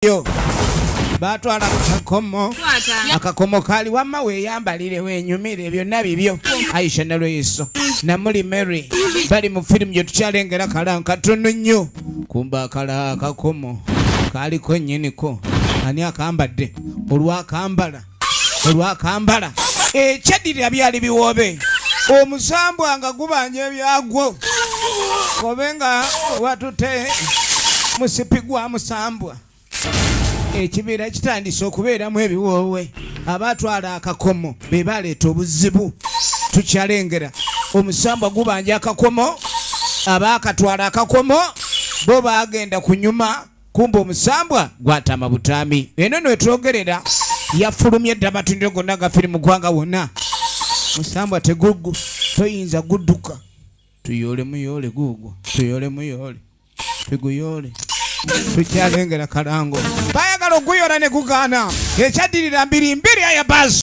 yo batwala akakomo akakomo kali wamma weeyambalire wenyumire byonna bibyo. Aisha ne Loiso namuli Mary bali mu firimu gye tukyalengera kala katono nnyo kumba akala akakomo kaliko nnyiniko ani akambadde olwakambala ekyaddirira byali biwobe omusambwa nga gubanja ebyagwo obenga watute musipi gwa musambwa ekibira kitandise okubeeramu ebiwoowe abatwala akakomo be baleeta obuzibu tukyalengera omusambwa gubanja akakomo abaakatwala akakomo bo baagenda kunyuma kumba omusambwa gwatama butami eno netwogerera yafulumye dda amatundiro gonna gafiri mu ggwanga wonna musambwa tegugu toyinza gudduka tuyole muyole gugwo tuyole muyole tuguyole tukyalengera kalango bayagala okuyola ne kugaana ekyaddirira mbiri aya bazi